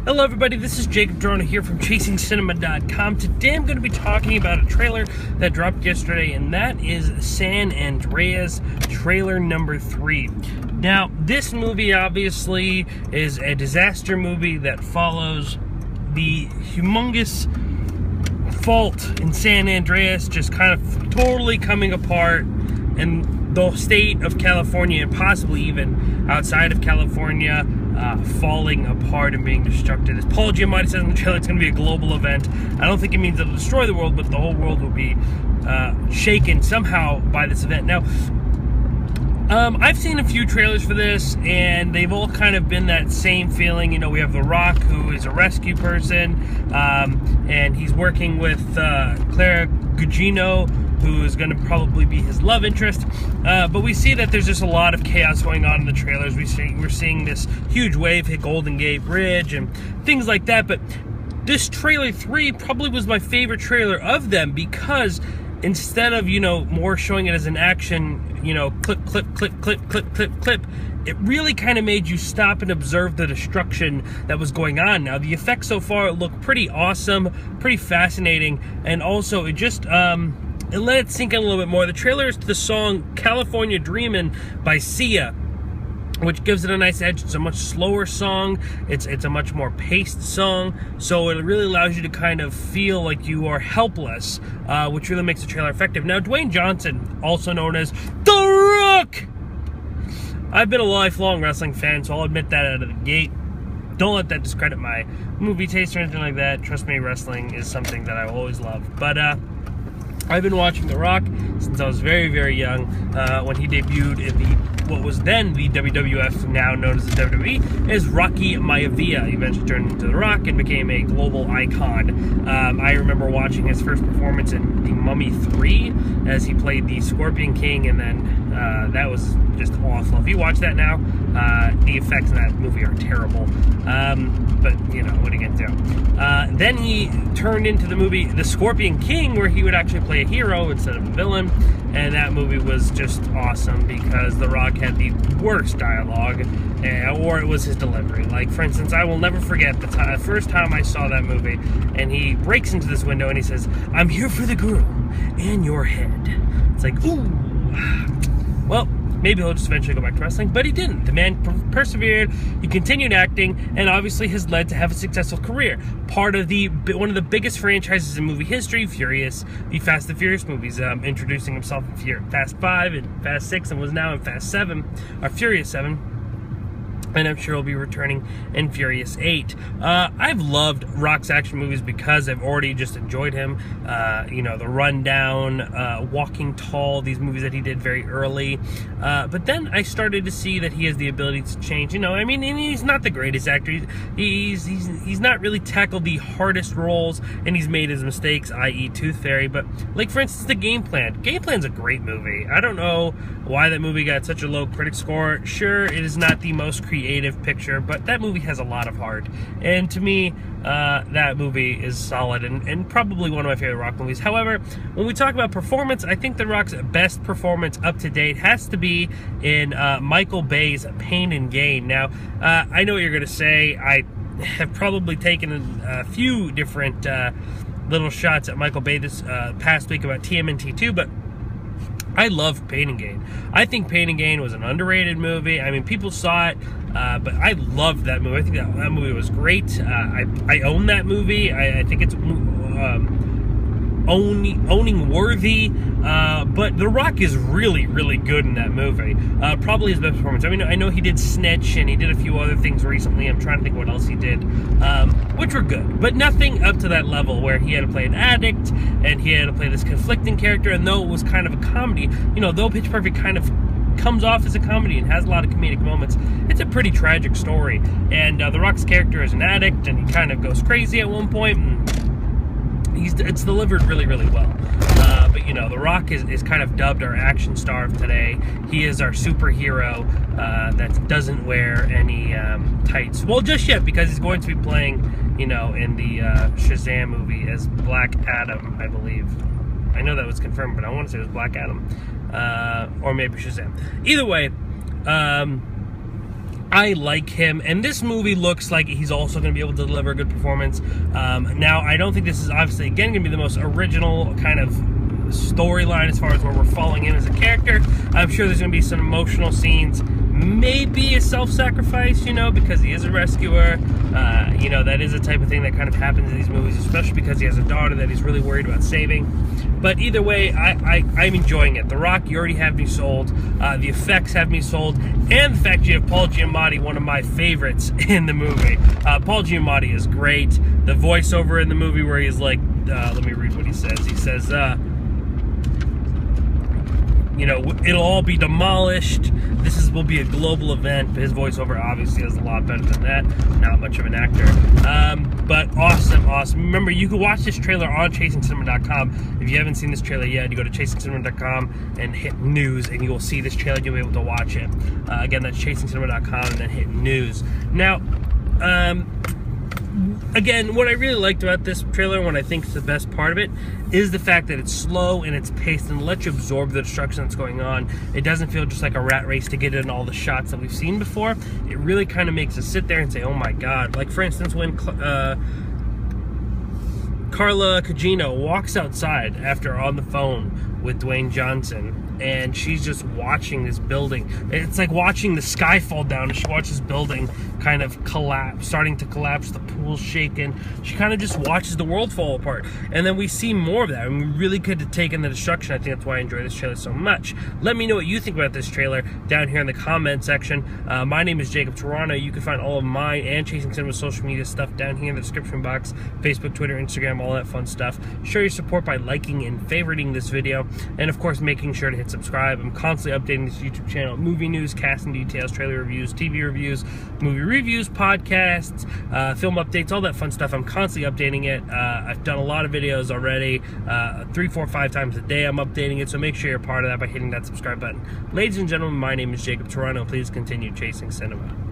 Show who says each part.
Speaker 1: Hello everybody, this is Jacob Drona here from ChasingCinema.com. Today I'm going to be talking about a trailer that dropped yesterday, and that is San Andreas trailer number 3. Now, this movie obviously is a disaster movie that follows the humongous fault in San Andreas just kind of totally coming apart, and the state of California, and possibly even outside of California, falling apart and being destructed. As Paul Giamatti says in the trailer, it's going to be a global event. I don't think it means it'll destroy the world, but the whole world will be shaken somehow by this event. Now, I've seen a few trailers for this, and they've all kind of been that same feeling. You know, we have The Rock, who is a rescue person, and he's working with Clara Gugino, who is going to probably be his love interest. But we see that there's just a lot of chaos going on in the trailers. We're seeing this huge wave hit Golden Gate Bridge and things like that. But this trailer 3 probably was my favorite trailer of them, because instead of, you know, more showing it as an action, you know, clip, clip, clip, clip, clip, clip, clip, it really kind of made you stop and observe the destruction that was going on. Now, the effects so far look pretty awesome, pretty fascinating, and also it just, and let it sink in a little bit more. The trailer is to the song California Dreamin' by Sia, which gives it a nice edge. It's a much slower song. It's a much more paced song, so it really allows you to kind of feel like you are helpless, which really makes the trailer effective. Now, Dwayne Johnson, also known as The Rock, I've been a lifelong wrestling fan, so I'll admit that out of the gate. Don't let that discredit my movie taste or anything like that. Trust me, wrestling is something that I will always love. But I've been watching The Rock since I was very, very young, when he debuted in what was then the WWF, now known as the WWE, as Rocky Maivia. He eventually turned into The Rock and became a global icon. I remember watching his first performance in The Mummy 3 as he played the Scorpion King, and then that was just awful. If you watch that now, the effects in that movie are terrible. But, you know, what are you going to do? Then he turned into the movie The Scorpion King, where he would actually play a hero instead of a villain. And that movie was just awesome because The Rock had the worst dialogue, or it was his delivery. Like, for instance, I will never forget the first time I saw that movie, and he breaks into this window and he says, "I'm here for the girl and your head." It's like, ooh. Well, maybe he'll just eventually go back to wrestling, but he didn't. The man persevered, he continued acting, and obviously has led to have a successful career. Part of one of the biggest franchises in movie history, Furious, the Fast and Furious movies, introducing himself in Fast 5 and Fast 6, and was now in Fast 7, or Furious 7. And I'm sure he'll be returning in Furious 8. I've loved Rock's action movies because I've already just enjoyed him. You know, The Rundown, Walking Tall, these movies that he did very early. But then I started to see that he has the ability to change. You know, I mean, and he's not the greatest actor. He's not really tackled the hardest roles, and he's made his mistakes, i.e. Tooth Fairy. But, like, for instance, The Game Plan. Game Plan's a great movie. I don't know why that movie got such a low critic score. Sure, it is not the most creative picture, but that movie has a lot of heart, and to me, that movie is solid and probably one of my favorite Rock movies. However, when we talk about performance, I think The Rock's best performance up to date has to be in Michael Bay's Pain and Gain. Now, I know what you're going to say. I have probably taken a few different little shots at Michael Bay this past week about TMNT 2, but I love Pain and Gain. I think Pain and Gain was an underrated movie. I mean, people saw it, but I loved that movie. I think that movie was great. I own that movie. I think it's owning worthy. But The Rock is really, really good in that movie. Probably his best performance. I mean, I know he did Snitch, and he did a few other things recently. I'm trying to think what else he did, which were good, but nothing up to that level where he had to play an addict and he had to play this conflicting character. And though it was kind of a comedy, you know, though Pitch Perfect kind of comes off as a comedy and has a lot of comedic moments, it's a pretty tragic story. And The Rock's character is an addict, and he kind of goes crazy at one point, and it's delivered really, really well. But, you know, The Rock is kind of dubbed our action star of today. He is our superhero that doesn't wear any tights. Well, just yet, because he's going to be playing, you know, in the Shazam movie as Black Adam, I believe. I know that was confirmed, but I want to say it was Black Adam. Or maybe Shazam. Either way, I like him, and this movie looks like he's also going to be able to deliver a good performance. Now, I don't think this is obviously, again, going to be the most original kind of storyline as far as where we're falling in as a character. I'm sure there's going to be some emotional scenes, maybe a self-sacrifice, you know, because he is a rescuer. You know, that is a type of thing that kind of happens in these movies, especially because he has a daughter that he's really worried about saving. But either way, I'm enjoying it. The Rock, you already have me sold. The effects have me sold. And the fact you have Paul Giamatti, one of my favorites in the movie. Paul Giamatti is great. The voiceover in the movie where he's like, let me read what he says. He says, you know, it'll all be demolished. Will be a global event. But his voiceover obviously is a lot better than that. Not much of an actor. But awesome. Remember, you can watch this trailer on ChasingCinema.com. If you haven't seen this trailer yet, you go to ChasingCinema.com and hit news, and you will see this trailer. You'll be able to watch it. Again, that's ChasingCinema.com, and then hit news. Now, again, what I really liked about this trailer, and what I think is the best part of it, is the fact that it's slow and it's paced and lets you absorb the destruction that's going on. It doesn't feel just like a rat race to get in all the shots that we've seen before. It really kind of makes us sit there and say, oh my god. Like, for instance, when Carla Gugino walks outside after on the phone with Dwayne Johnson, and she's just watching this building. It's like watching the sky fall down, and she watches building kind of collapse, starting to collapse, the pool's shaking. She kind of just watches the world fall apart. And then we see more of that, and we really could take in the destruction. I think that's why I enjoy this trailer so much. Let me know what you think about this trailer down here in the comment section. My name is Jacob Toronto. You can find all of mine and Chasing Cinema social media stuff down here in the description box. Facebook, Twitter, Instagram, all that fun stuff. Show your support by liking and favoriting this video, and of course making sure to hit subscribe. I'm constantly updating this YouTube channel. Movie news, casting details, trailer reviews, TV reviews, movie reviews, podcasts, film updates, all that fun stuff. I'm constantly updating it. I've done a lot of videos already. 3, 4, 5 times a day I'm updating it, so make sure you're part of that by hitting that subscribe button. Ladies and gentlemen, my name is Jacob Toronto. Please continue chasing cinema.